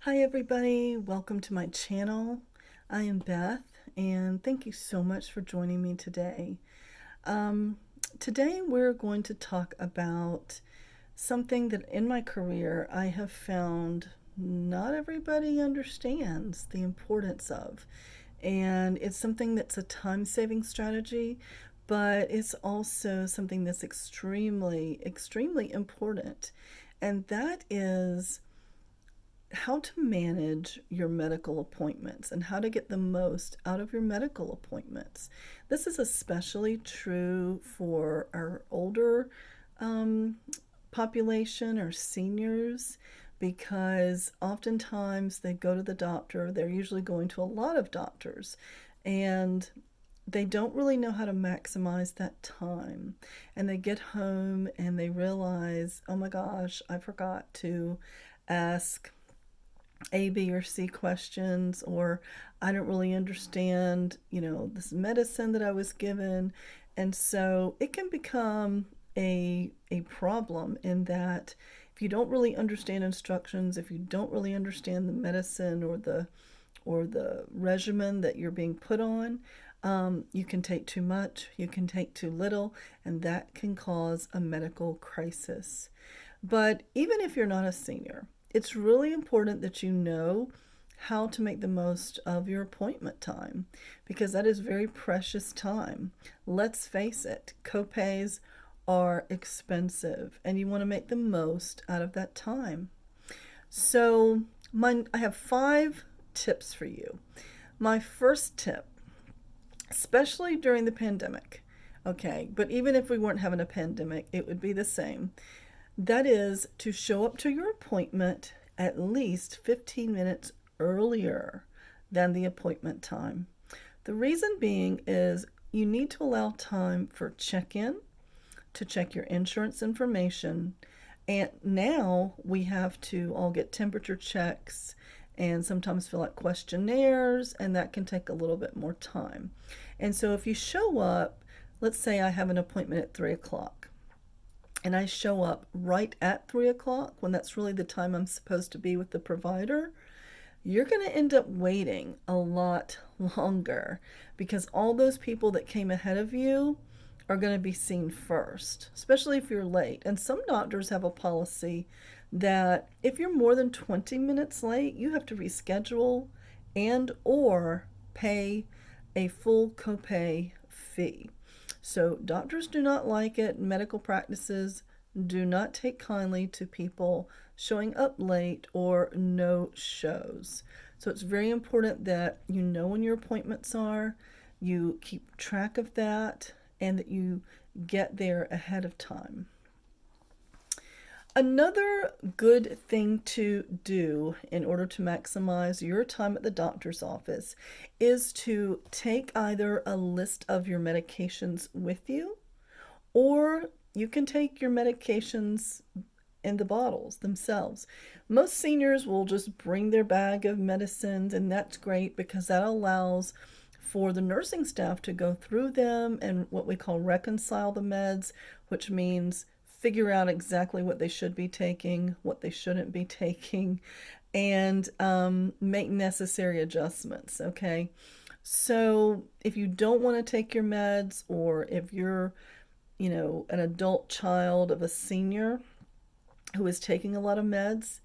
Hi everybody, welcome to my channel. I am Beth and thank you so much for joining me today. Today we're going to talk about something that in my career I have found not everybody understands the importance of. And it's something that's a time-saving strategy, but it's also something that's extremely important. And that is how to manage your medical appointments and how to get the most out of your medical appointments. This is especially true for our older population or seniors, because oftentimes they go to the doctor, they're usually going to a lot of doctors, and they don't really know how to maximize that time. And they get home and they realize, oh my gosh, I forgot to ask A, B, or C questions, or I don't really understand, this medicine that I was given. And so it can become a problem in that if you don't really understand instructions, if you don't really understand the medicine or the regimen that you're being put on, you can take too much, you can take too little, and that can cause a medical crisis. But even if you're not a senior, it's really important that you know how to make the most of your appointment time, because that is very precious time. Let's face it, copays are expensive and you want to make the most out of that time. So I have 5 tips for you. My first tip, especially during the pandemic, okay, but even if we weren't having a pandemic, it would be the same. That is to show up to your appointment at least 15 minutes earlier than the appointment time. The reason being is you need to allow time for check-in, to check your insurance information, and now we have to all get temperature checks and sometimes fill out questionnaires, and that can take a little bit more time. And so if you show up, let's say I have an appointment at 3 o'clock, and I show up right at 3 o'clock when that's really the time I'm supposed to be with the provider, you're going to end up waiting a lot longer, because all those people that came ahead of you are going to be seen first, especially if you're late. And some doctors have a policy that if you're more than 20 minutes late, you have to reschedule and or pay a full copay fee. So doctors do not like it. Medical practices do not take kindly to people showing up late or no shows. So it's very important that you know when your appointments are, you keep track of that, and that you get there ahead of time. Another good thing to do in order to maximize your time at the doctor's office is to take either a list of your medications with you, or you can take your medications in the bottles themselves. Most seniors will just bring their bag of medicines, and that's great because that allows for the nursing staff to go through them and what we call reconcile the meds, which means figure out exactly what they should be taking, what they shouldn't be taking, and make necessary adjustments, okay? So if you don't want to take your meds, or if you're, an adult child of a senior who is taking a lot of meds,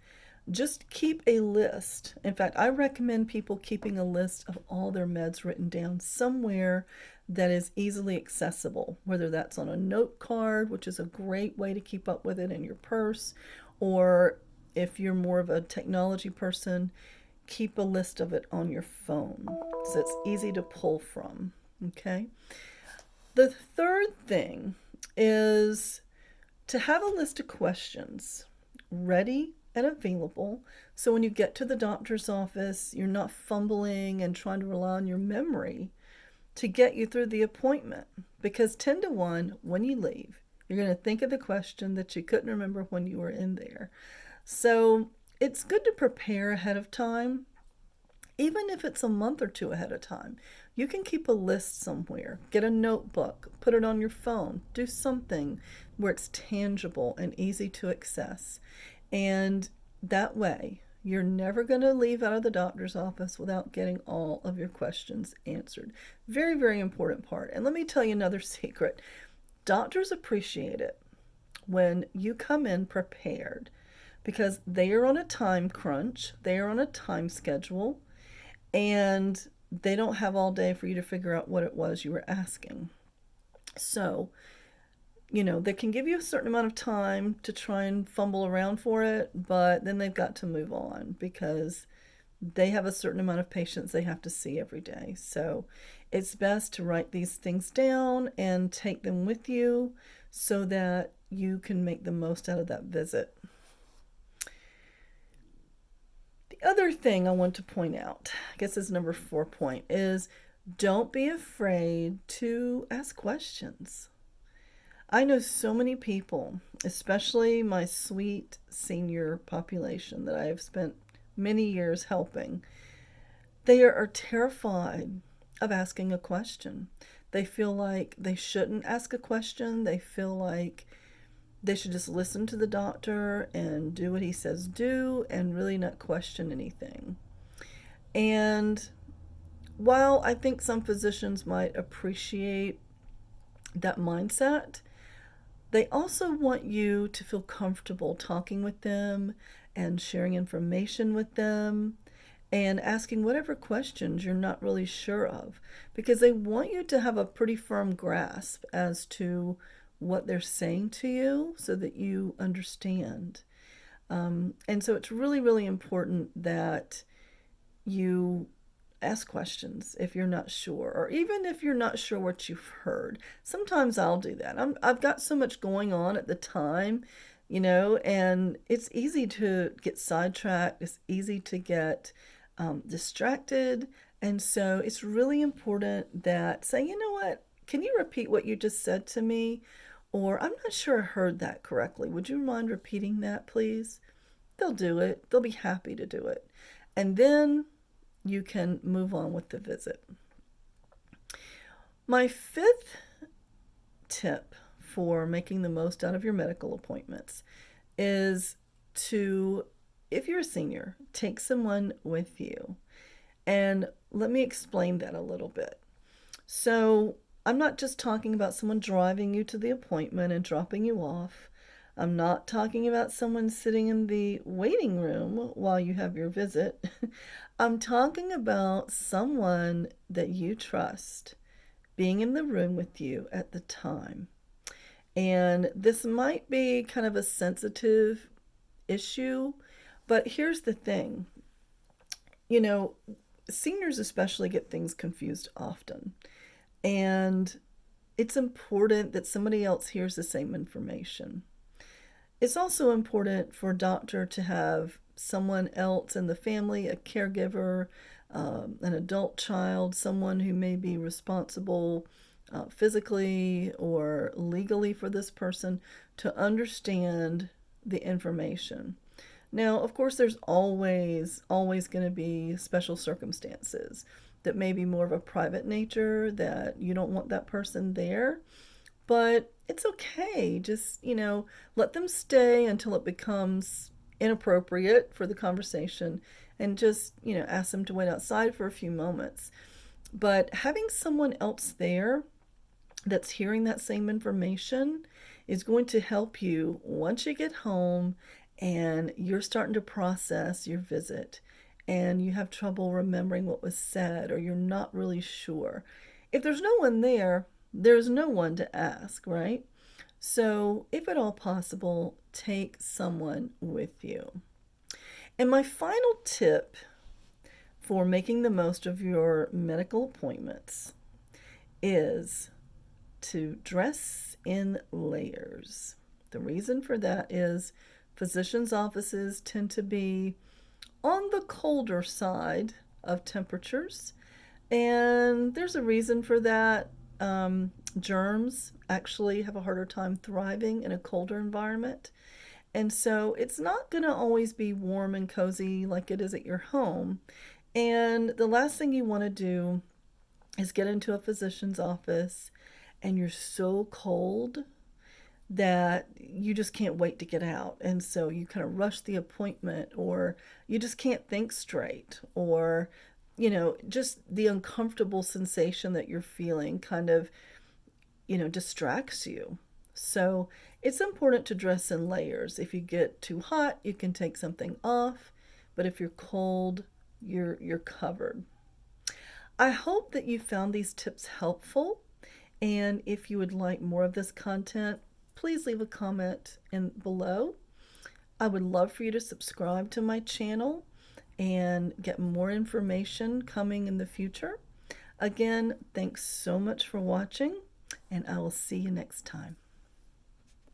just keep a list. In fact, I recommend people keeping a list of all their meds written down somewhere that is easily accessible, whether that's on a note card, which is a great way to keep up with it, in your purse, or if you're more of a technology person, keep a list of it on your phone so it's easy to pull from, okay? The third thing is to have a list of questions ready and available, so when you get to the doctor's office, you're not fumbling and trying to rely on your memory to get you through the appointment. Because 10 to 1, when you leave, you're going to think of the question that you couldn't remember when you were in there. So it's good to prepare ahead of time, even if it's a month or 2 ahead of time. You can keep a list somewhere, get a notebook, put it on your phone, do something where it's tangible and easy to access. And that way You're never going to leave out of the doctor's office without getting all of your questions answered. Very, very important part. And let me tell you another secret. Doctors appreciate it when you come in prepared because they are on a time crunch, they are on a time schedule, and they don't have all day for you to figure out what it was you were asking. So, they can give you a certain amount of time to try and fumble around for it, but then they've got to move on because they have a certain amount of patients they have to see every day. So it's best to write these things down and take them with you so that you can make the most out of that visit. The other thing I want to point out, I guess is number 4 point, is don't be afraid to ask questions. I know so many people, especially my sweet senior population that I have spent many years helping. They are terrified of asking a question. They feel like they shouldn't ask a question. They feel like they should just listen to the doctor and do what he says do and really not question anything. And while I think some physicians might appreciate that mindset, they also want you to feel comfortable talking with them and sharing information with them and asking whatever questions you're not really sure of, because they want you to have a pretty firm grasp as to what they're saying to you so that you understand. And so it's really, really important that you ask questions if you're not sure, or even if you're not sure what you've heard. Sometimes I'll do that. I've got so much going on at the time, and it's easy to get sidetracked. It's easy to get distracted. And so it's really important that say, you know what, can you repeat what you just said to me? Or I'm not sure I heard that correctly. Would you mind repeating that, please? They'll do it. They'll be happy to do it. And then you can move on with the visit. My 5th tip for making the most out of your medical appointments is to, if you're a senior, take someone with you. And let me explain that a little bit. So I'm not just talking about someone driving you to the appointment and dropping you off. I'm not talking about someone sitting in the waiting room while you have your visit. I'm talking about someone that you trust being in the room with you at the time. And this might be kind of a sensitive issue, but here's the thing. Seniors especially get things confused often. And it's important that somebody else hears the same information. It's also important for a doctor to have someone else in the family, a caregiver, an adult child, someone who may be responsible physically or legally for this person to understand the information. Now, of course, there's always going to be special circumstances that may be more of a private nature that you don't want that person there. But it's okay. Just, let them stay until it becomes inappropriate for the conversation and just, ask them to wait outside for a few moments. But having someone else there that's hearing that same information is going to help you once you get home and you're starting to process your visit and you have trouble remembering what was said or you're not really sure. If there's no one there, there's no one to ask, right? So if at all possible, take someone with you. And my final tip for making the most of your medical appointments is to dress in layers. The reason for that is physicians' offices tend to be on the colder side of temperatures, and there's a reason for that. Germs actually have a harder time thriving in a colder environment. And so it's not going to always be warm and cozy like it is at your home. And the last thing you want to do is get into a physician's office and you're so cold that you just can't wait to get out. And so you kind of rush the appointment, or you just can't think straight, or, just the uncomfortable sensation that you're feeling kind of, distracts you. So it's important to dress in layers. If you get too hot, you can take something off, but if you're cold, you're covered. I hope that you found these tips helpful, and if you would like more of this content, please leave a comment in below. I would love for you to subscribe to my channel and get more information coming in the future. Again, thanks so much for watching, and I will see you next time.